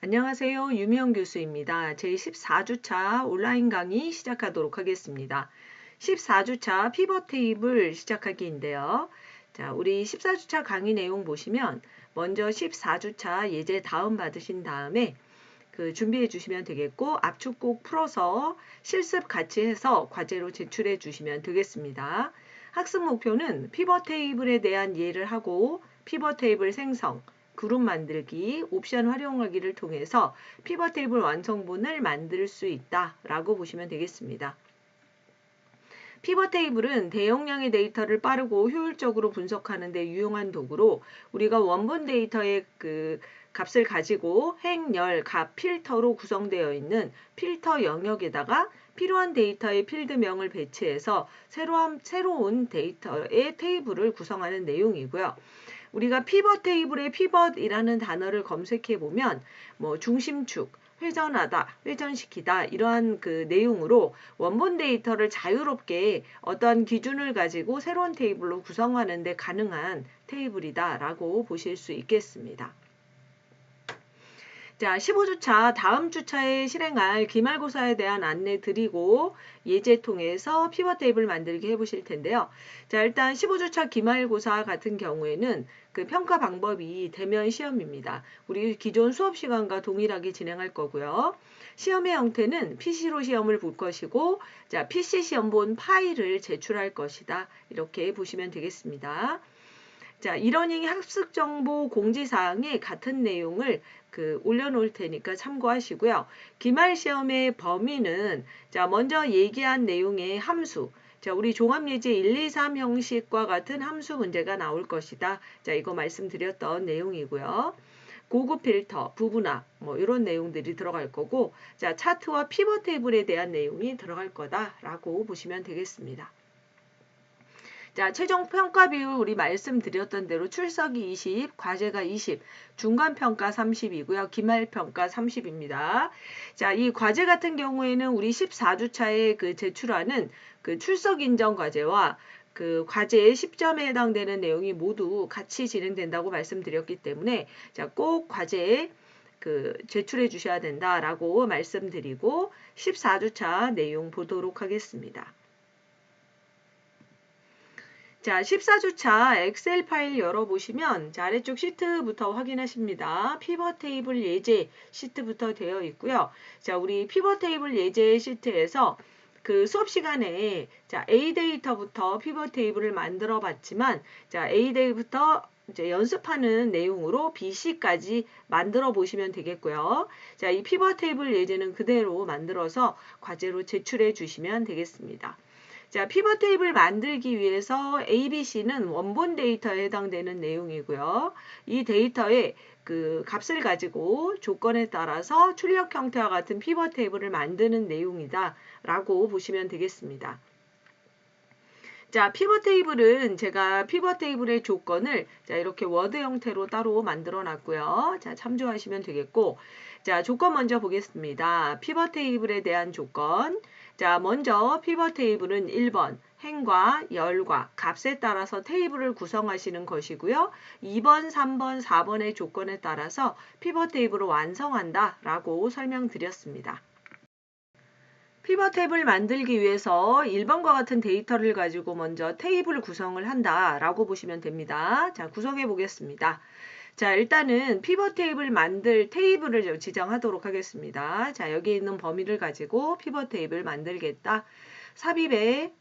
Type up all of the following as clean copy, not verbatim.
안녕하세요. 유미영 교수입니다. 제14주차 온라인 강의 시작하도록 하겠습니다. 14주차 피벗 테이블 시작하기인데요. 자, 우리 14주차 강의 내용 보시면 먼저 14주차 예제 다운 받으신 다음에 준비해 주시면 되겠고 압축 꼭 풀어서 실습 같이 해서 과제로 제출해 주시면 되겠습니다. 학습 목표는 피벗 테이블에 대한 이해를 하고 피벗 테이블 생성, 그룹 만들기, 옵션 활용하기를 통해서 피벗 테이블 완성본을 만들 수 있다라고 보시면 되겠습니다. 피벗 테이블은 대용량의 데이터를 빠르고 효율적으로 분석하는 데 유용한 도구로 우리가 원본 데이터의 값을 가지고 행, 열, 값, 필터로 구성되어 있는 필터 영역에다가 필요한 데이터의 필드명을 배치해서 새로운 데이터의 테이블을 구성하는 내용이고요. 우리가 피벗 테이블의 피벗이라는 단어를 검색해 보면 중심축, 회전하다, 회전시키다 이러한 내용으로 원본 데이터를 자유롭게 어떤 기준을 가지고 새로운 테이블로 구성하는 데 가능한 테이블이다라고 보실 수 있겠습니다. 자, 15주차 다음 주차에 실행할 기말고사에 대한 안내 드리고 예제 통해서 피벗 테이블 만들기 해보실 텐데요. 자, 일단 15주차 기말고사 같은 경우에는 평가 방법이 대면 시험입니다. 우리 기존 수업 시간과 동일하게 진행할 거고요. 시험의 형태는 PC로 시험을 볼 것이고, 자, PC 시험본 파일을 제출할 것이다. 이렇게 보시면 되겠습니다. 자, 이러닝 학습 정보 공지사항에 같은 내용을 올려놓을 테니까 참고하시고요. 기말 시험의 범위는 자, 먼저 얘기한 내용의 함수. 자, 우리 종합예제 1, 2, 3 형식과 같은 함수 문제가 나올 것이다. 자, 이거 말씀드렸던 내용이고요. 고급 필터, 부분합, 이런 내용들이 들어갈 거고, 자, 차트와 피벗 테이블에 대한 내용이 들어갈 거다라고 보시면 되겠습니다. 자, 최종 평가 비율 우리 말씀드렸던 대로 출석이 20, 과제가 20, 중간평가 30이고요. 기말평가 30입니다. 자, 이 과제 같은 경우에는 우리 14주차에 제출하는 출석 인정 과제와 과제의 10점에 해당되는 내용이 모두 같이 진행된다고 말씀드렸기 때문에 자, 꼭 과제에 제출해 주셔야 된다라고 말씀드리고 14주차 내용 보도록 하겠습니다. 자, 14주차 엑셀 파일 열어보시면 자, 아래쪽 시트부터 확인하십니다. 피벗 테이블 예제 시트부터 되어 있고요. 자, 우리 피벗 테이블 예제 시트에서 수업 시간에 자, A 데이터부터 피벗 테이블을 만들어 봤지만 자, A 데이터부터 이제 연습하는 내용으로 BC까지 만들어 보시면 되겠고요. 자, 이 피벗 테이블 예제는 그대로 만들어서 과제로 제출해 주시면 되겠습니다. 자, 피벗 테이블 만들기 위해서 ABC는 원본 데이터에 해당되는 내용이고요. 이 데이터의 값을 가지고 조건에 따라서 출력 형태와 같은 피벗 테이블을 만드는 내용이다 라고 보시면 되겠습니다. 자, 피벗 테이블은 제가 피벗 테이블의 조건을 자, 이렇게 워드 형태로 따로 만들어 놨고요. 자, 참조하시면 되겠고, 자, 조건 먼저 보겠습니다. 피벗 테이블에 대한 조건. 자, 먼저 피벗 테이블은 1번 행과 열과 값에 따라서 테이블을 구성하시는 것이고요. 2번, 3번, 4번의 조건에 따라서 피벗 테이블을 완성한다 라고 설명드렸습니다. 피벗 탭을 만들기 위해서 1번과 같은 데이터를 가지고 먼저 테이블 구성을 한다 라고 보시면 됩니다. 자, 구성해 보겠습니다. 자, 일단은 피벗 테이블 만들 테이블을 지정하도록 하겠습니다. 자, 여기 있는 범위를 가지고 피벗 테이블 만들겠다. 삽입에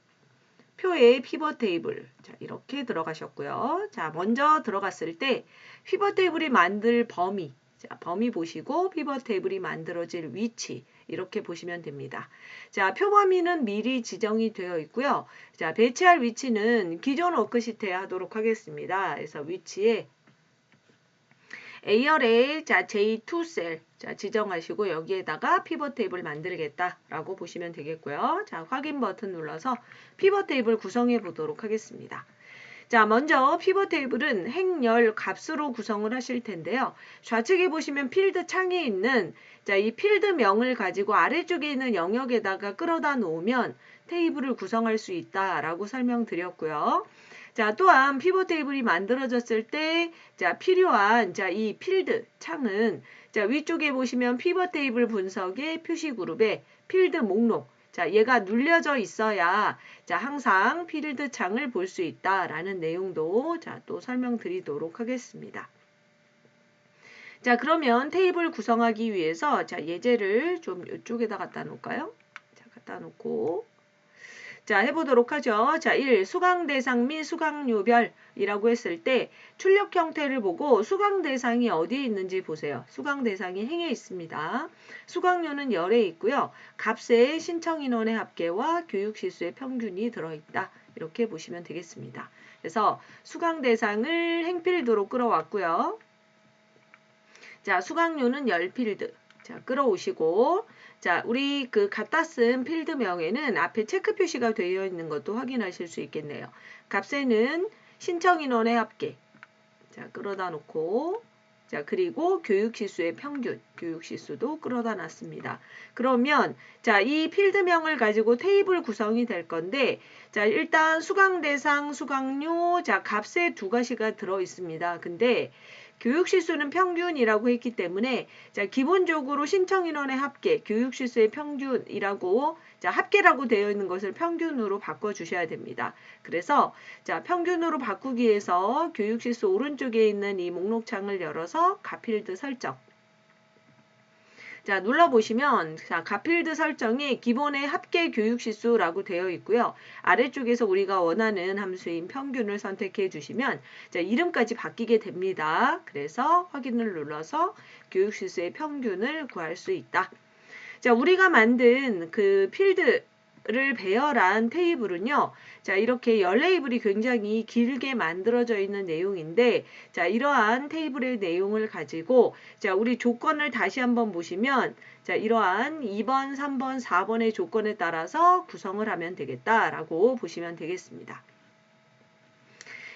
표에 피벗 테이블. 자, 이렇게 들어가셨고요. 자, 먼저 들어갔을 때 피벗 테이블이 만들 범위. 자, 범위 보시고 피벗 테이블이 만들어질 위치 이렇게 보시면 됩니다. 자, 표 범위는 미리 지정이 되어 있고요. 자, 배치할 위치는 기존 워크시트에 하도록 하겠습니다. 그래서 위치에 A열에 자, J2 셀 자, 지정하시고 여기에다가 피벗 테이블 만들겠다라고 보시면 되겠고요. 자, 확인 버튼 눌러서 피벗 테이블 구성해 보도록 하겠습니다. 자, 먼저 피벗 테이블은 행열 값으로 구성을 하실 텐데요. 좌측에 보시면 필드 창에 있는 자, 이 필드명을 가지고 아래쪽에 있는 영역에다가 끌어다 놓으면 테이블을 구성할 수 있다라고 설명드렸고요. 자, 또한 피벗 테이블이 만들어졌을 때, 자, 필요한, 자, 이 필드 창은, 자, 위쪽에 보시면 피벗 테이블 분석의 표시 그룹에 필드 목록, 자, 얘가 눌려져 있어야, 자, 항상 필드 창을 볼 수 있다라는 내용도, 자, 또 설명드리도록 하겠습니다. 자, 그러면 테이블 구성하기 위해서, 자, 예제를 좀 이쪽에다 갖다 놓을까요? 자, 갖다 놓고, 자, 해보도록 하죠. 자, 1. 수강 대상 및 수강료별이라고 했을 때 출력 형태를 보고 수강 대상이 어디에 있는지 보세요. 수강 대상이 행에 있습니다. 수강료는 열에 있고요. 값에 신청 인원의 합계와 교육 시수의 평균이 들어있다. 이렇게 보시면 되겠습니다. 그래서 수강 대상을 행필드로 끌어왔고요. 자, 수강료는 10필드. 자, 끌어오시고, 자, 우리 그 갖다 쓴 필드명에는 앞에 체크 표시가 되어 있는 것도 확인하실 수 있겠네요. 값에는 신청 인원의 합계. 자, 끌어다 놓고, 자, 그리고 교육 시수의 평균, 교육 시수도 끌어다 놨습니다. 그러면, 자, 이 필드명을 가지고 테이블 구성이 될 건데, 자, 일단 수강 대상, 수강료, 자, 값에 두 가지가 들어 있습니다. 근데, 교육 시수는 평균이라고 했기 때문에 자, 기본적으로 신청 인원의 합계, 교육 시수의 평균이라고 자, 합계라고 되어 있는 것을 평균으로 바꿔 주셔야 됩니다. 그래서 자, 평균으로 바꾸기 위해서 교육 시수 오른쪽에 있는 이 목록창을 열어서 값필드 설정. 자, 눌러보시면 자, 값필드 설정이 기본의 합계 교육 시수라고 되어 있고요. 아래쪽에서 우리가 원하는 함수인 평균을 선택해 주시면 자, 이름까지 바뀌게 됩니다. 그래서 확인을 눌러서 교육 시수의 평균을 구할 수 있다. 자, 우리가 만든 그 필드를 배열한 테이블은요. 자, 이렇게 열 레이블이 굉장히 길게 만들어져 있는 내용인데, 자, 이러한 테이블의 내용을 가지고, 자, 우리 조건을 다시 한번 보시면, 자, 이러한 2번, 3번, 4번의 조건에 따라서 구성을 하면 되겠다라고 보시면 되겠습니다.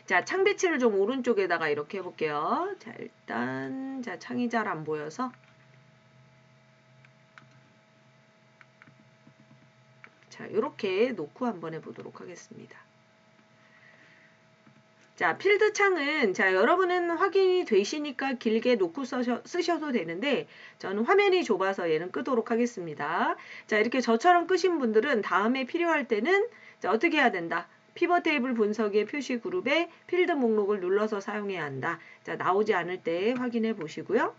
자, 창 배치를 좀 오른쪽에다가 이렇게 해볼게요. 자, 일단, 자, 창이 잘 안 보여서. 자, 이렇게 놓고 한번 해보도록 하겠습니다. 자, 필드 창은 자, 여러분은 확인이 되시니까 길게 놓고 쓰셔도 되는데 저는 화면이 좁아서 얘는 끄도록 하겠습니다. 자, 이렇게 저처럼 끄신 분들은 다음에 필요할 때는 자, 어떻게 해야 된다? 피벗 테이블 분석의 표시 그룹에 필드 목록을 눌러서 사용해야 한다. 자, 나오지 않을 때 확인해 보시고요.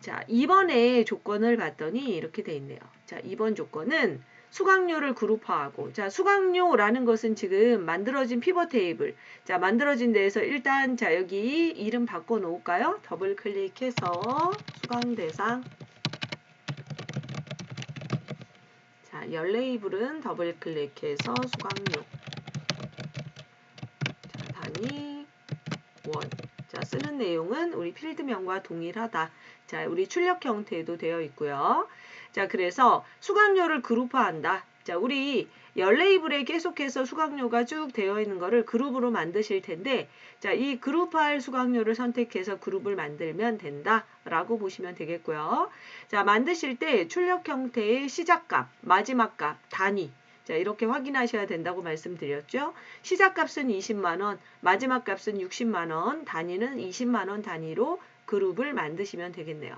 자, 2번의 조건을 봤더니 이렇게 돼 있네요. 자, 2번 조건은 수강료를 그룹화하고, 자, 수강료라는 것은 지금 만들어진 피벗 테이블. 자, 만들어진 데에서 일단, 자, 여기 이름 바꿔 놓을까요? 더블 클릭해서 수강 대상. 자, 열 레이블은 더블 클릭해서 수강료. 자, 단위 원. 자, 쓰는 내용은 우리 필드명과 동일하다. 자, 우리 출력 형태도 되어 있고요. 자, 그래서 수강료를 그룹화한다. 자, 우리 열 레이블에 계속해서 수강료가 쭉 되어 있는 거를 그룹으로 만드실 텐데, 자, 이 그룹화할 수강료를 선택해서 그룹을 만들면 된다. 라고 보시면 되겠고요. 자, 만드실 때 출력 형태의 시작값, 마지막 값, 단위. 자, 이렇게 확인하셔야 된다고 말씀드렸죠. 시작값은 20만원, 마지막 값은 60만원, 단위는 20만원 단위로 그룹을 만드시면 되겠네요.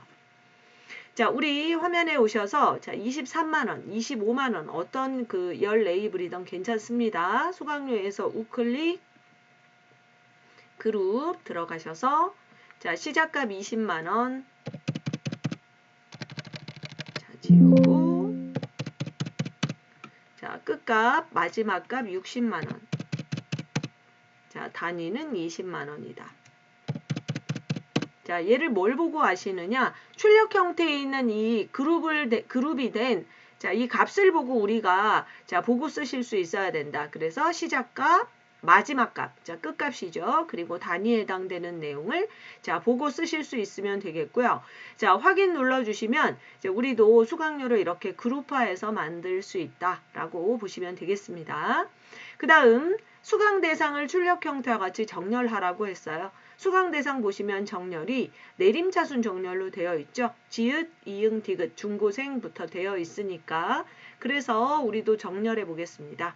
자, 우리 화면에 오셔서 자, 23만원, 25만원 어떤 그 열 레이블이든 괜찮습니다. 수강료에서 우클릭 그룹 들어가셔서 자, 시작값 20만원 자, 지우고 자, 끝값 마지막 값 60만원 자, 단위는 20만원이다. 자, 얘를 뭘 보고 아시느냐? 출력 형태에 있는 이 그룹이 된, 자, 이 값을 보고 우리가, 자, 보고 쓰실 수 있어야 된다. 그래서 시작값, 마지막 값, 자, 끝값이죠. 그리고 단위에 해당되는 내용을, 자, 보고 쓰실 수 있으면 되겠고요. 자, 확인 눌러주시면, 이제 우리도 수강료를 이렇게 그룹화해서 만들 수 있다라고 보시면 되겠습니다. 그 다음, 수강 대상을 출력 형태와 같이 정렬하라고 했어요. 수강 대상 보시면 정렬이 내림차순 정렬로 되어 있죠. 지읒, 이응, 디귿, 중고생부터 되어 있으니까 그래서 우리도 정렬해 보겠습니다.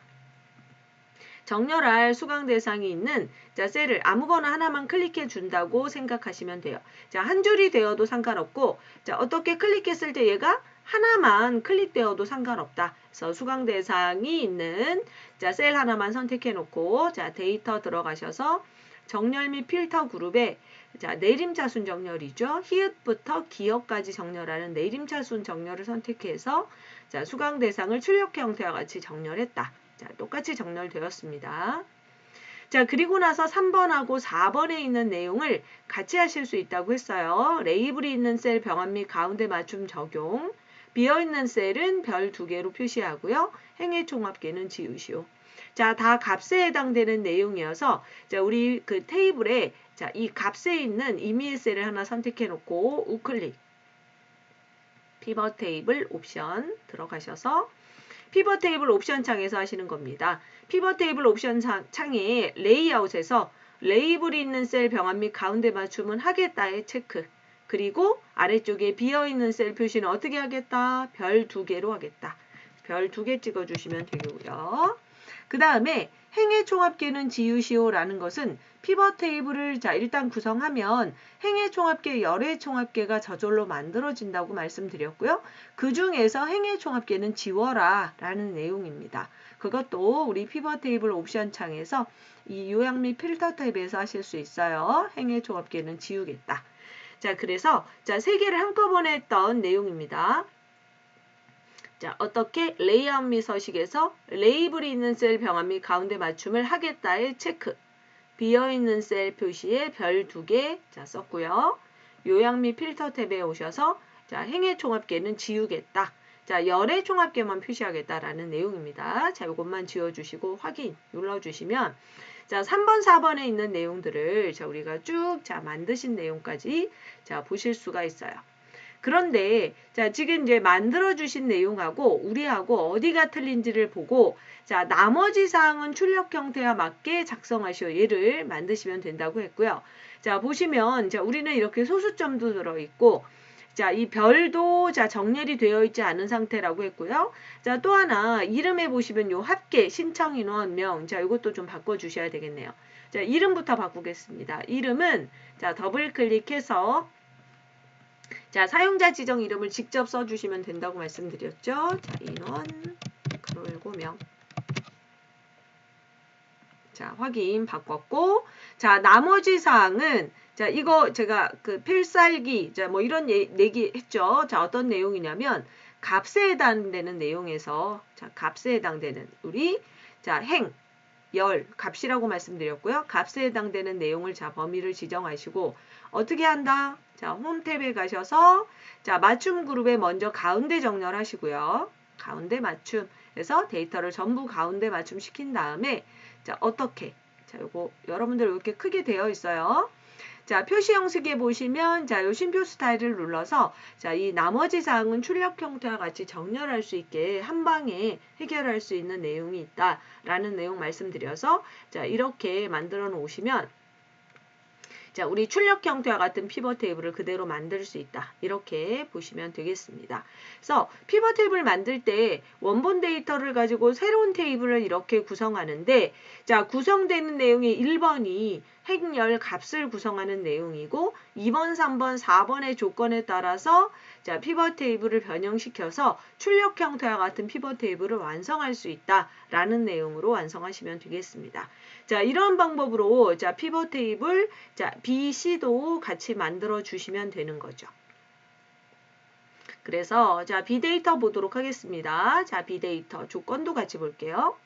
정렬할 수강 대상이 있는 자, 셀을 아무거나 하나만 클릭해 준다고 생각하시면 돼요. 자, 한 줄이 되어도 상관없고, 자, 어떻게 클릭했을 때 얘가 하나만 클릭되어도 상관없다. 그래서 수강 대상이 있는 자, 셀 하나만 선택해 놓고, 자, 데이터 들어가셔서 정렬 및 필터 그룹에 자, 내림차순 정렬이죠. 히읗부터 기역까지 정렬하는 내림차순 정렬을 선택해서 자, 수강 대상을 출력 형태와 같이 정렬했다. 자, 똑같이 정렬되었습니다. 자, 그리고 나서 3번하고 4번에 있는 내용을 같이 하실 수 있다고 했어요. 레이블이 있는 셀 병합 및 가운데 맞춤 적용. 비어있는 셀은 별 2개로 표시하고요. 행의 총합계는 지우시오. 자, 다 값에 해당되는 내용이어서 자, 우리 그 테이블에 자, 이 값에 있는 임의의 셀을 하나 선택해 놓고 우클릭. 피벗 테이블 옵션 들어가셔서 피벗 테이블 옵션 창에서 하시는 겁니다. 피벗 테이블 옵션 창에 레이아웃에서 레이블이 있는 셀 병합 및 가운데 맞춤은 하겠다의 체크. 그리고 아래쪽에 비어있는 셀 표시는 어떻게 하겠다? 별 2개로 하겠다. 별 2개 찍어주시면 되고요. 그 다음에 행의 총합계는 지우시오라는 것은 피벗 테이블을 자 일단 구성하면 행의 총합계, 열의 총합계가 저절로 만들어진다고 말씀드렸고요. 그 중에서 행의 총합계는 지워라 라는 내용입니다. 그것도 우리 피벗 테이블 옵션 창에서 이 요약 및 필터 탭에서 하실 수 있어요. 행의 총합계는 지우겠다. 자, 그래서 자, 3개를 한꺼번에 했던 내용입니다. 자, 어떻게 레이아웃 및 서식에서 레이블이 있는 셀 병합 및 가운데 맞춤을 하겠다의 체크. 비어있는 셀 표시에 별 2개 자, 썼고요. 요약 및 필터 탭에 오셔서 자, 행의 총합계는 지우겠다. 자, 열의 총합계만 표시하겠다라는 내용입니다. 자, 이것만 지워주시고 확인 눌러주시면 자, 3번, 4번에 있는 내용들을 자, 우리가 쭉 자, 만드신 내용까지 자, 보실 수가 있어요. 그런데 자, 지금 이제 만들어 주신 내용하고 우리하고 어디가 틀린지를 보고 자, 나머지 사항은 출력 형태와 맞게 작성하시오. 얘를 만드시면 된다고 했고요. 자, 보시면 자, 우리는 이렇게 소수점도 들어 있고 자, 이 별도 자, 정렬이 되어 있지 않은 상태라고 했고요. 자, 또 하나 이름에 보시면 요 합계 신청 인원명 자, 이것도 좀 바꿔 주셔야 되겠네요. 자, 이름부터 바꾸겠습니다. 이름은 자, 더블 클릭해서 자, 사용자 지정 이름을 직접 써주시면 된다고 말씀드렸죠. 자, 인원, 그리고 자, 확인 바꿨고, 자, 나머지 사항은, 자, 이거 제가 그 필살기, 자, 뭐 이런 얘기 했죠. 자, 어떤 내용이냐면, 값에 해당되는 내용에서, 자, 값에 해당되는, 우리, 자, 열, 값이라고 말씀드렸고요. 값에 해당되는 내용을 자, 범위를 지정하시고, 어떻게 한다? 자, 홈 탭에 가셔서 자, 맞춤 그룹에 먼저 가운데 정렬하시고요. 가운데 맞춤. 그래서 데이터를 전부 가운데 맞춤 시킨 다음에 자, 어떻게? 자, 요거 여러분들 이렇게 크게 되어 있어요. 자, 표시 형식에 보시면 자, 요 쉼표 스타일을 눌러서 자, 이 나머지 사항은 출력 형태와 같이 정렬할 수 있게 한 방에 해결할 수 있는 내용이 있다라는 내용 말씀드려서 자, 이렇게 만들어 놓으시면 자, 우리 출력 형태와 같은 피벗 테이블을 그대로 만들 수 있다. 이렇게 보시면 되겠습니다. 그래서 피벗 테이블 만들 때 원본 데이터를 가지고 새로운 테이블을 이렇게 구성하는데 자, 구성되는 내용이 1번이 행열 값을 구성하는 내용이고 2번, 3번, 4번의 조건에 따라서 자, 피벗 테이블을 변형시켜서 출력 형태와 같은 피벗 테이블을 완성할 수 있다라는 내용으로 완성하시면 되겠습니다. 자, 이런 방법으로 자, 피벗 테이블 자, BC도 같이 만들어 주시면 되는 거죠. 그래서 자, 비데이터 보도록 하겠습니다. 자, 비데이터 조건도 같이 볼게요.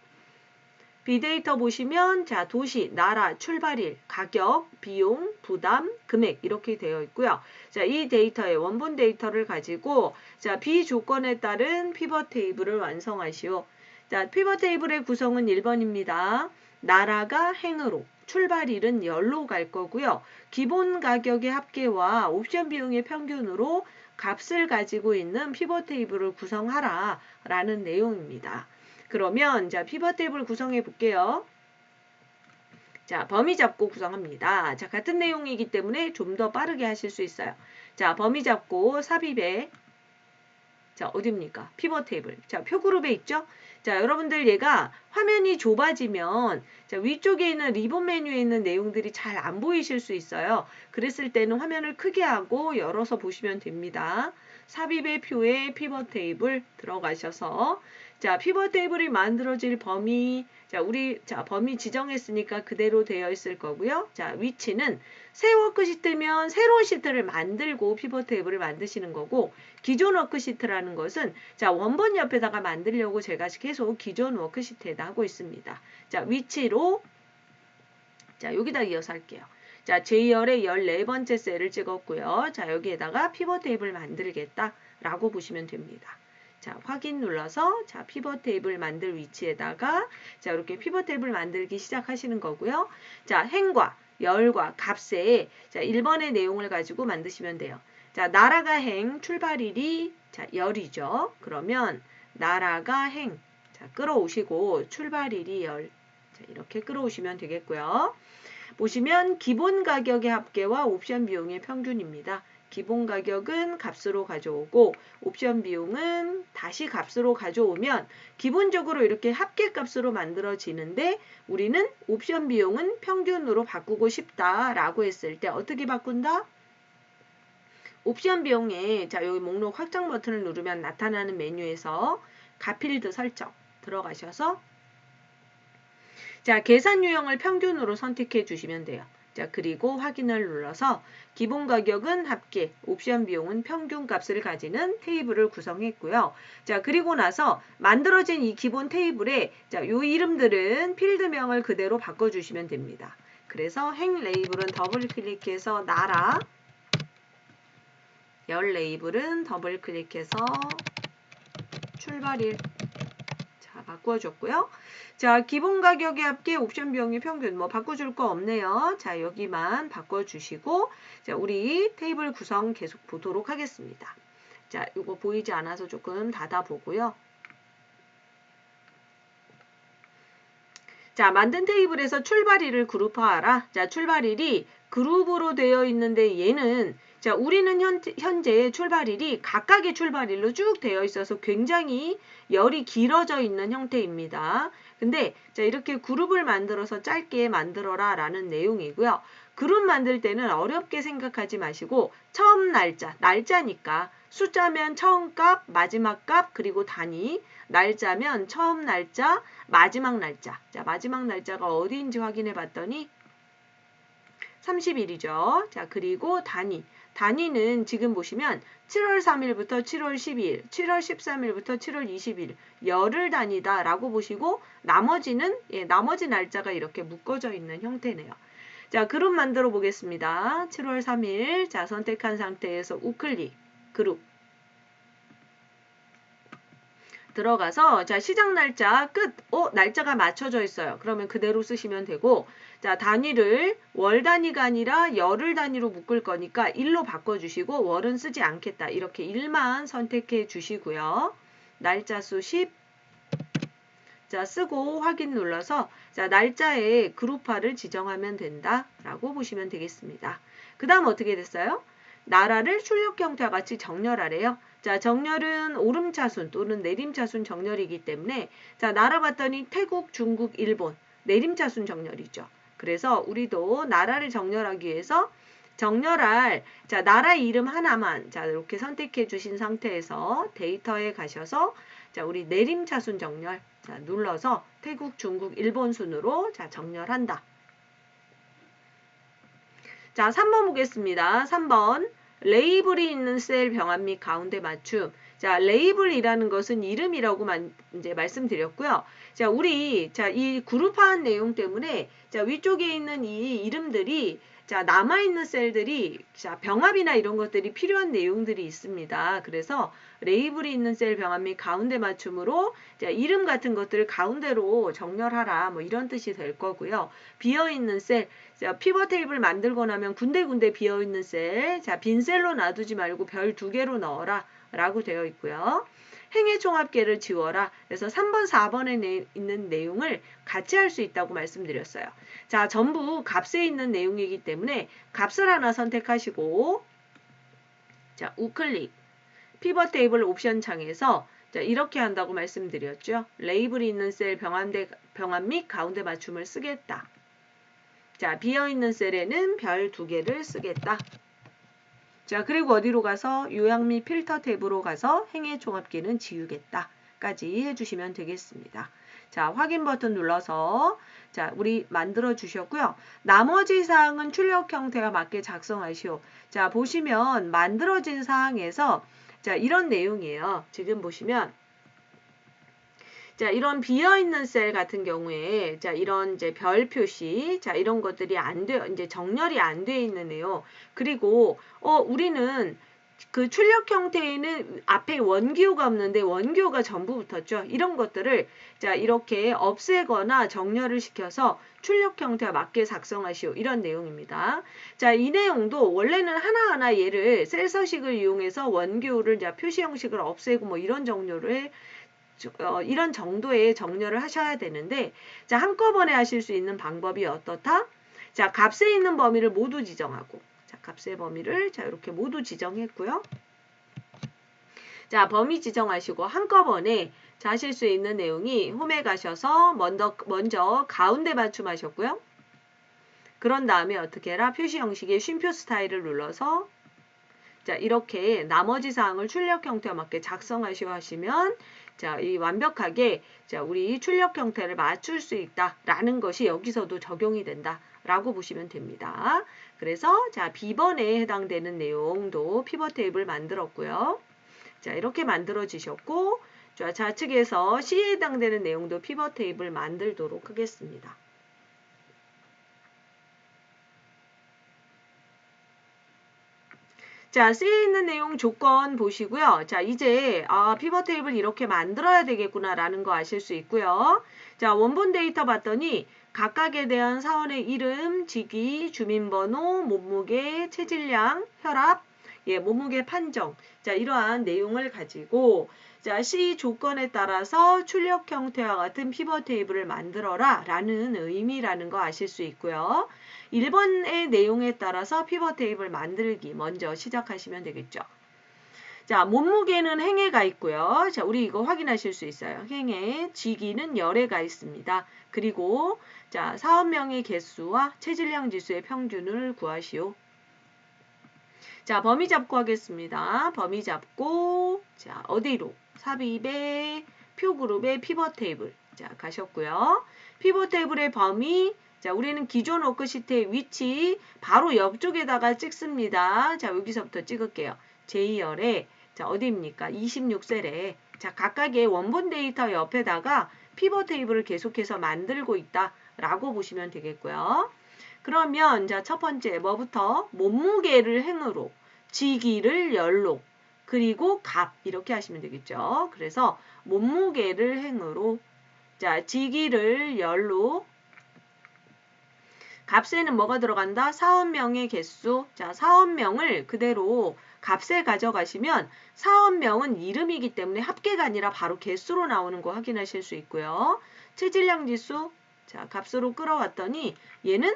비데이터 보시면 자, 도시, 나라, 출발일, 가격, 비용, 부담, 금액 이렇게 되어 있고요. 자, 이 데이터의 원본 데이터를 가지고 자, 비조건에 따른 피벗 테이블을 완성하시오. 자, 피벗 테이블의 구성은 1번입니다. 나라가 행으로, 출발일은 열로 갈 거고요. 기본 가격의 합계와 옵션 비용의 평균으로 값을 가지고 있는 피벗 테이블을 구성하라 라는 내용입니다. 그러면 자, 피벗 테이블 구성해 볼게요. 자, 범위 잡고 구성합니다. 자, 같은 내용이기 때문에 좀 더 빠르게 하실 수 있어요. 자, 범위 잡고 삽입에 자, 어디입니까? 피벗 테이블. 자, 표 그룹에 있죠? 자, 여러분들 얘가 화면이 좁아지면 자, 위쪽에 있는 리본 메뉴에 있는 내용들이 잘 안 보이실 수 있어요. 그랬을 때는 화면을 크게 하고 열어서 보시면 됩니다. 삽입의 표에 피벗 테이블 들어가셔서 자, 피벗 테이블이 만들어질 범위 범위 지정했으니까 그대로 되어 있을 거고요. 자, 위치는 새 워크시트면 새로운 시트를 만들고 피벗 테이블을 만드시는 거고 기존 워크시트라는 것은 자, 원본 옆에다가 만들려고 제가 계속 기존 워크시트에다 하고 있습니다. 자, 위치로 자, 여기다 이어서 할게요. 자, J열의 14번째 셀을 찍었고요. 자, 여기에다가 피벗 테이블 만들겠다라고 보시면 됩니다. 자, 확인 눌러서 자, 피벗 테이블 만들 위치에다가 자, 이렇게 피벗 테이블 만들기 시작하시는 거고요. 자, 행과 열과 값에 자, 1번의 내용을 가지고 만드시면 돼요. 자, 나라가 행, 출발일이 자, 열이죠. 그러면 나라가 행. 자, 끌어오시고 출발일이 열. 자, 이렇게 끌어오시면 되겠고요. 보시면 기본 가격의 합계와 옵션 비용의 평균입니다. 기본 가격은 값으로 가져오고 옵션 비용은 다시 값으로 가져오면 기본적으로 이렇게 합계값으로 만들어지는데 우리는 옵션 비용은 평균으로 바꾸고 싶다라고 했을 때 어떻게 바꾼다? 옵션 비용에 자, 여기 목록 확장 버튼을 누르면 나타나는 메뉴에서 가필드 설정 들어가셔서 자, 계산 유형을 평균으로 선택해 주시면 돼요. 자, 그리고 확인을 눌러서 기본 가격은 합계, 옵션 비용은 평균 값을 가지는 테이블을 구성했고요. 자, 그리고 나서 만들어진 이 기본 테이블에 자, 요 이름들은 필드명을 그대로 바꿔주시면 됩니다. 그래서 행 레이블은 더블 클릭해서 나라, 열 레이블은 더블 클릭해서 출발일. 바꿔줬고요. 자, 기본 가격의 합계 옵션 비용의 평균 뭐 바꿔줄 거 없네요. 자, 여기만 바꿔주시고 자, 우리 테이블 구성 계속 보도록 하겠습니다. 자, 이거 보이지 않아서 조금 닫아보고요. 자, 만든 테이블에서 출발일을 그룹화하라. 자, 출발일이 그룹으로 되어 있는데 얘는 자, 우리는 현재 출발일이 각각의 출발일로 쭉 되어 있어서 굉장히 열이 길어져 있는 형태입니다. 근데 자, 이렇게 그룹을 만들어서 짧게 만들어라 라는 내용이고요. 그룹 만들 때는 어렵게 생각하지 마시고 처음 날짜니까 숫자면 처음 값, 마지막 값, 그리고 단위, 날짜면 처음 날짜, 마지막 날짜. 자, 마지막 날짜가 어디인지 확인해 봤더니 30일이죠. 자, 그리고 단위. 단위는 지금 보시면 7월 3일부터 7월 12일, 7월 13일부터 7월 20일, 열흘 단위다라고 보시고 나머지는 나머지 날짜가 이렇게 묶어져 있는 형태네요. 자, 그룹 만들어 보겠습니다. 7월 3일. 자, 선택한 상태에서 우클릭 그룹 들어가서 자, 시작 날짜 끝. 날짜가 맞춰져 있어요. 그러면 그대로 쓰시면 되고 자, 단위를 월 단위가 아니라 열흘 단위로 묶을 거니까 일로 바꿔주시고 월은 쓰지 않겠다. 이렇게 일만 선택해 주시고요. 날짜 수 10. 자, 쓰고 확인 눌러서 자, 날짜에 그룹화를 지정하면 된다라고 보시면 되겠습니다. 그 다음 어떻게 됐어요? 나라를 출력 형태와 같이 정렬하래요. 자, 정렬은 오름차순 또는 내림차순 정렬이기 때문에 자, 나라 봤더니 태국, 중국, 일본 내림차순 정렬이죠. 그래서 우리도 나라를 정렬하기 위해서 정렬할 자, 나라 이름 하나만 자, 이렇게 선택해 주신 상태에서 데이터에 가셔서 자, 우리 내림차순 정렬 자, 눌러서 태국, 중국, 일본 순으로 자, 정렬한다. 자, 3번 보겠습니다. 3번. 레이블이 있는 셀 병합 및 가운데 맞춤. 자, 레이블이라는 것은 이름이라고 이제 말씀드렸고요. 자, 이 그룹화한 내용 때문에 자, 위쪽에 있는 이 이름들이 자, 남아있는 셀들이 자, 병합이나 이런 것들이 필요한 내용들이 있습니다. 그래서 레이블이 있는 셀 병합 및 가운데 맞춤으로 자, 이름 같은 것들을 가운데로 정렬하라. 뭐 이런 뜻이 될 거고요. 비어있는 셀. 자, 피벗 테이블 만들고 나면 군데군데 비어있는 셀. 자, 빈 셀로 놔두지 말고 별 2개로 넣어라. 라고 되어 있고요. 행의 총합계를 지워라. 그래서 3번, 4번에 있는 내용을 같이 할 수 있다고 말씀드렸어요. 자, 전부 값에 있는 내용이기 때문에 값을 하나 선택하시고 자, 우클릭 피벗 테이블 옵션 창에서 자, 이렇게 한다고 말씀드렸죠. 레이블이 있는 셀 병합 및 가운데 맞춤을 쓰겠다. 자, 비어있는 셀에는 별 2개를 쓰겠다. 자, 그리고 어디로 가서 요약 및 필터 탭으로 가서 행의 종합기는 지우겠다. 까지 해주시면 되겠습니다. 자, 확인 버튼 눌러서 자, 우리 만들어 주셨고요. 나머지 사항은 출력 형태와 맞게 작성하시오. 자, 보시면 만들어진 사항에서 자, 이런 내용이에요. 지금 보시면 자, 이런 비어있는 셀 같은 경우에 자, 이런 이제 별 표시 자, 이런 것들이 이제 정렬이 안 돼 있는데요. 그리고 우리는 그 출력 형태에는 앞에 원기호가 없는데 원기호가 전부 붙었죠. 이런 것들을 자, 이렇게 없애거나 정렬을 시켜서 출력 형태와 맞게 작성하시오. 이런 내용입니다. 자, 이 내용도 원래는 하나하나 얘를 셀 서식을 이용해서 원기호를 자, 표시 형식을 없애고 뭐 이런 정렬을 이런 정도의 정렬을 하셔야 되는데 자, 한꺼번에 하실 수 있는 방법이 어떻다? 자, 값에 있는 범위를 모두 지정하고 자, 값의 범위를 자, 이렇게 모두 지정했고요. 자, 범위 지정하시고 한꺼번에 자, 하실 수 있는 내용이 홈에 가셔서 먼저 가운데 맞춤하셨고요. 그런 다음에 어떻게 해라? 표시 형식의 쉼표 스타일을 눌러서 자, 이렇게 나머지 사항을 출력 형태와 맞게 작성하시오 하시면 자, 이 완벽하게 자, 우리 출력 형태를 맞출 수 있다라는 것이 여기서도 적용이 된다라고 보시면 됩니다. 그래서 자, B번에 해당되는 내용도 피벗 테이블 만들었고요. 자, 이렇게 만들어지셨고 자, 좌측에서 C에 해당되는 내용도 피벗 테이블 만들도록 하겠습니다. 자, C에 있는 내용 조건 보시고요. 자, 이제 피벗 테이블 이렇게 만들어야 되겠구나라는 거 아실 수 있고요. 자, 원본 데이터 봤더니 각각에 대한 사원의 이름, 직위, 주민번호, 몸무게, 체질량, 혈압, 몸무게 판정. 자, 이러한 내용을 가지고 자, C 조건에 따라서 출력 형태와 같은 피벗 테이블을 만들어라 라는 의미라는 거 아실 수 있고요. 1번의 내용에 따라서 피벗 테이블 만들기 먼저 시작하시면 되겠죠. 자, 몸무게는 행에가 있고요. 자, 우리 이거 확인하실 수 있어요. 행에, 직위는 열에가 있습니다. 그리고 자, 사원명의 개수와 체질량 지수의 평균을 구하시오. 자, 범위 잡고 하겠습니다. 범위 잡고 자, 어디로? 삽입에 표그룹의 피벗 테이블. 자, 가셨고요. 피벗 테이블의 범위 자, 우리는 기존 워크시트의 위치 바로 옆쪽에다가 찍습니다. 자, 여기서부터 찍을게요. 제2열에 자, 어디입니까? 26셀에 자, 각각의 원본 데이터 옆에다가 피벗 테이블을 계속해서 만들고 있다라고 보시면 되겠고요. 그러면 자, 첫 번째 뭐부터? 몸무게를 행으로, 직위를 열로, 그리고 값 이렇게 하시면 되겠죠. 그래서 몸무게를 행으로, 자, 직위를 열로, 값에는 뭐가 들어간다? 사원명의 개수. 자, 사원명을 그대로 값에 가져가시면 사원명은 이름이기 때문에 합계가 아니라 바로 개수로 나오는 거 확인하실 수 있고요. 체질량 지수. 자, 값으로 끌어왔더니 얘는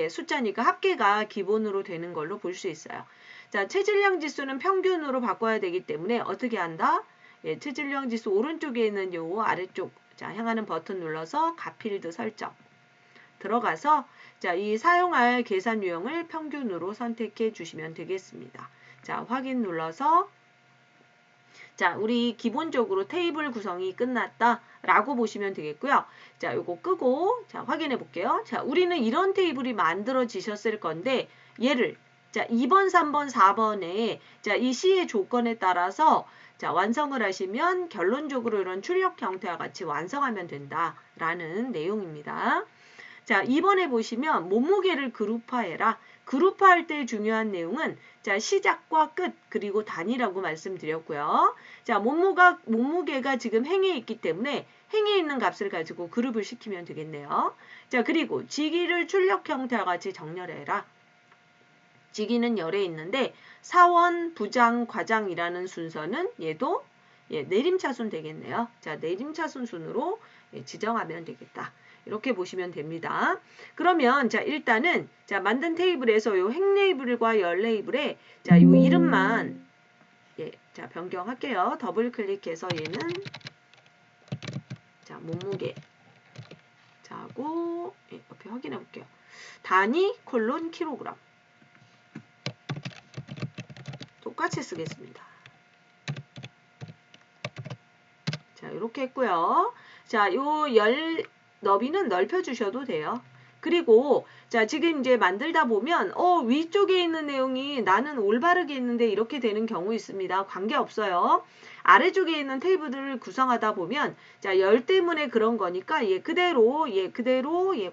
숫자니까 합계가 기본으로 되는 걸로 볼 수 있어요. 자, 체질량 지수는 평균으로 바꿔야 되기 때문에 어떻게 한다? 체질량 지수 오른쪽에 있는 요 아래쪽 자, 향하는 버튼 눌러서 값 필드 설정. 들어가서 자, 이 사용할 계산 유형을 평균으로 선택해 주시면 되겠습니다. 자, 확인 눌러서 자, 우리 기본적으로 테이블 구성이 끝났다라고 보시면 되겠고요. 자, 요거 끄고 자, 확인해 볼게요. 자, 우리는 이런 테이블이 만들어지셨을 건데 얘를 자, 2번, 3번, 4번에 자, 이 C의 조건에 따라서 자, 완성을 하시면 결론적으로 이런 출력 형태와 같이 완성하면 된다라는 내용입니다. 자, 2번에 보시면 몸무게를 그룹화해라. 그룹화할 때 중요한 내용은 자, 시작과 끝 그리고 단위라고 말씀드렸고요. 자, 몸무게가 지금 행에 있기 때문에 행에 있는 값을 가지고 그룹을 시키면 되겠네요. 자, 그리고 직위를 출력 형태와 같이 정렬해라. 직위는 열에 있는데 사원, 부장, 과장이라는 순서는 얘도 내림차순 되겠네요. 자, 내림차순 순으로 지정하면 되겠다. 이렇게 보시면 됩니다. 그러면 자, 일단은 자, 만든 테이블에서 요 행 레이블과 열 레이블에 자, 요 이름만 자, 변경할게요. 더블 클릭해서 얘는 자, 몸무게. 자, 하고 예, 옆에 확인해 볼게요. 단위 콜론 킬로그램. 똑같이 쓰겠습니다. 자, 이렇게 했고요. 자, 요 너비는 넓혀 주셔도 돼요. 그리고 자, 지금 이제 만들다 보면 위쪽에 있는 내용이 나는 올바르게 있는데 이렇게 되는 경우 있습니다. 관계없어요. 아래쪽에 있는 테이블을 구성하다 보면 자, 열 때문에 그런 거니까 그대로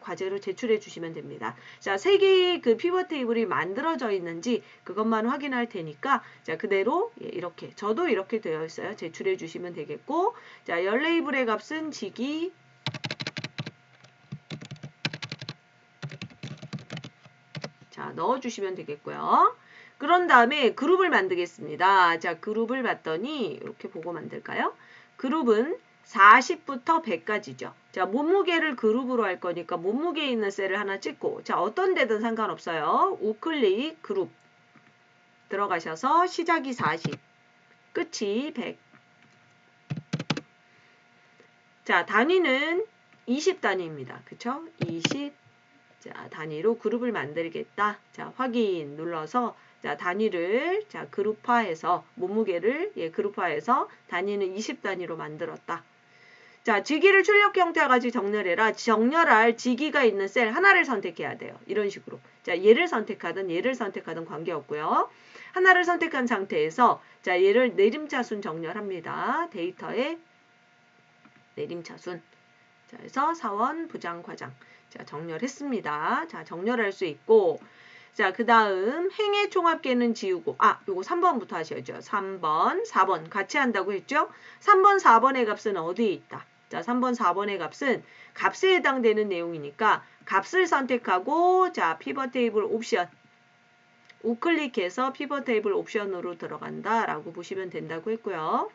과제로 제출해 주시면 됩니다. 자, 3개의 그 피벗 테이블이 만들어져 있는지 그것만 확인할 테니까 자, 그대로 이렇게 저도 이렇게 되어 있어요. 제출해 주시면 되겠고 자, 열 레이블의 값은 지기 자, 넣어주시면 되겠고요. 그런 다음에 그룹을 만들겠습니다. 자, 그룹을 봤더니 이렇게 보고 만들까요? 그룹은 40부터 100까지죠. 자, 몸무게를 그룹으로 할 거니까 몸무게에 있는 셀을 하나 찍고 자, 어떤 데든 상관없어요. 우클릭 그룹 들어가셔서 시작이 40, 끝이 100. 자, 단위는 20단위입니다. 그쵸? 20 자, 단위로 그룹을 만들겠다. 자, 확인 눌러서 자, 단위를 자, 그룹화해서 몸무게를 그룹화해서 단위는 20단위로 만들었다. 자, 지기를 출력 형태까지 정렬해라. 정렬할 지기가 있는 셀 하나를 선택해야 돼요. 이런 식으로. 자, 얘를 선택하든 관계없고요. 하나를 선택한 상태에서 자, 얘를 내림차순 정렬합니다. 데이터에 내림차순. 자, 그래서 사원, 부장, 과장. 자, 정렬했습니다. 자, 정렬할 수 있고, 자, 그 다음 행의 총합계는 지우고, 요거 3번부터 하셔야죠. 3번, 4번 같이 한다고 했죠? 3번, 4번의 값은 어디에 있다? 자, 3번, 4번의 값은 값에 해당되는 내용이니까 값을 선택하고, 자, 피벗 테이블 옵션. 우클릭해서 피벗 테이블 옵션으로 들어간다 라고 보시면 된다고 했고요.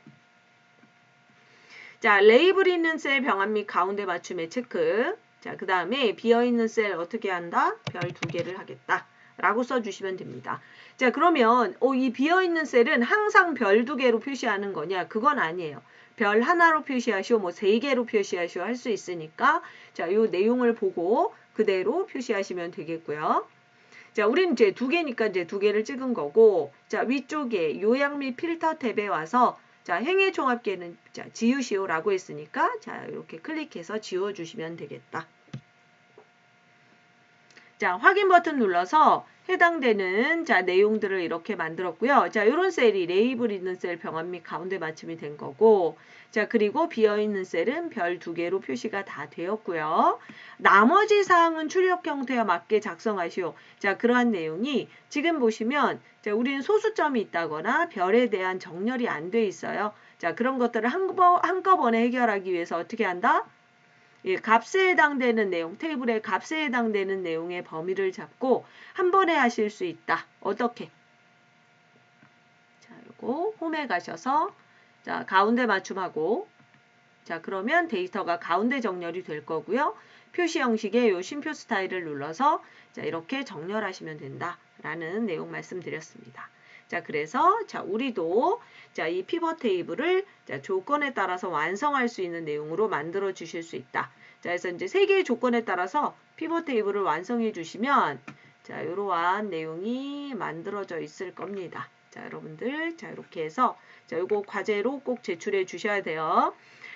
자, 레이블 있는 셀 병합 및 가운데 맞춤의 체크. 자, 그 다음에 비어있는 셀 어떻게 한다? 별 2개를 하겠다. 라고 써주시면 됩니다. 자, 그러면 이 비어있는 셀은 항상 별 2개로 표시하는 거냐? 그건 아니에요. 별 하나로 표시하시오, 3개로 표시하시오 할 수 있으니까 자, 요 내용을 보고 그대로 표시하시면 되겠고요. 자, 우리는 이제 2개니까 이제 2개를 찍은 거고 자, 위쪽에 요약 및 필터 탭에 와서 자, 행의 종합계는 자, 지우시오라고 했으니까 자, 이렇게 클릭해서 지워 주시면 되겠다. 자, 확인 버튼 눌러서 해당되는 자, 내용들을 이렇게 만들었고요. 자, 요런 셀이 레이블 있는 셀 병합 및 가운데 맞춤이 된 거고 자, 그리고 비어 있는 셀은 별 2개로 표시가 다 되었고요. 나머지 사항은 출력 형태와 맞게 작성하시오. 자, 그러한 내용이 지금 보시면 자, 우리는 소수점이 있다거나 별에 대한 정렬이 안 돼 있어요. 자, 그런 것들을 한꺼번에 해결하기 위해서 어떻게 한다? 값에 해당되는 내용, 테이블의 값에 해당되는 내용의 범위를 잡고 한 번에 하실 수 있다. 어떻게? 자, 요거 홈에 가셔서 자, 가운데 맞춤하고 자, 그러면 데이터가 가운데 정렬이 될 거고요. 표시 형식의 요 쉼표 스타일을 눌러서 자, 이렇게 정렬하시면 된다라는 내용 말씀드렸습니다. 자, 그래서 자, 우리도 자, 이 피벗 테이블을 자, 조건에 따라서 완성할 수 있는 내용으로 만들어 주실 수 있다. 자, 그래서 이제 3개의 조건에 따라서 피벗 테이블을 완성해 주시면 자, 이러한 내용이 만들어져 있을 겁니다. 자, 여러분들 자, 이렇게 해서 자, 요거 과제로 꼭 제출해 주셔야 돼요.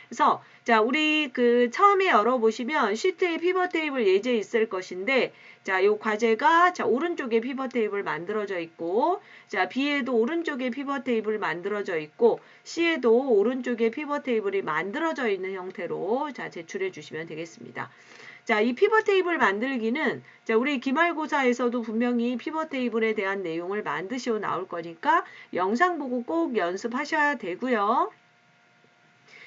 그래서 자, 우리 그 처음에 열어보시면 시트에 피벗 테이블 예제 있을 것인데 자, 요 과제가 자, 오른쪽에 피벗 테이블 만들어져 있고 자, B에도 오른쪽에 피벗 테이블 만들어져 있고 C에도 오른쪽에 피벗 테이블이 만들어져 있는 형태로 자, 제출해 주시면 되겠습니다. 자, 이 피벗 테이블 만들기는 자, 우리 기말고사에서도 분명히 피벗 테이블에 대한 내용을 만드시고 나올 거니까 영상 보고 꼭 연습하셔야 되고요.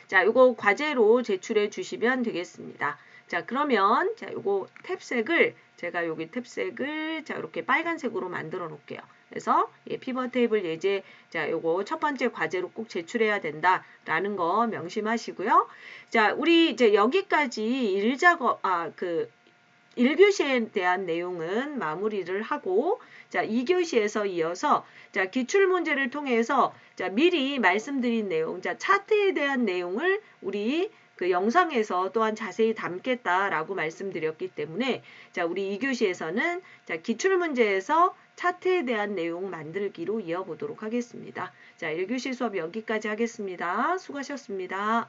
자, 요거 과제로 제출해 주시면 되겠습니다. 자, 그러면 자, 요거 탭색을 제가 여기 탭색을 자, 이렇게 빨간색으로 만들어 놓을게요. 그래서 피벗 테이블 예제 자, 요거 첫 번째 과제로 꼭 제출해야 된다라는 거 명심하시고요. 자, 우리 이제 여기까지 1교시에 대한 내용은 마무리를 하고 자, 2교시에서 이어서 자, 기출문제를 통해서 자, 미리 말씀드린 내용, 자, 차트에 대한 내용을 우리 그 영상에서 또한 자세히 담겠다라고 말씀드렸기 때문에 자, 우리 2교시에서는 자, 기출문제에서 차트에 대한 내용 만들기로 이어보도록 하겠습니다. 자, 1교시 수업 여기까지 하겠습니다. 수고하셨습니다.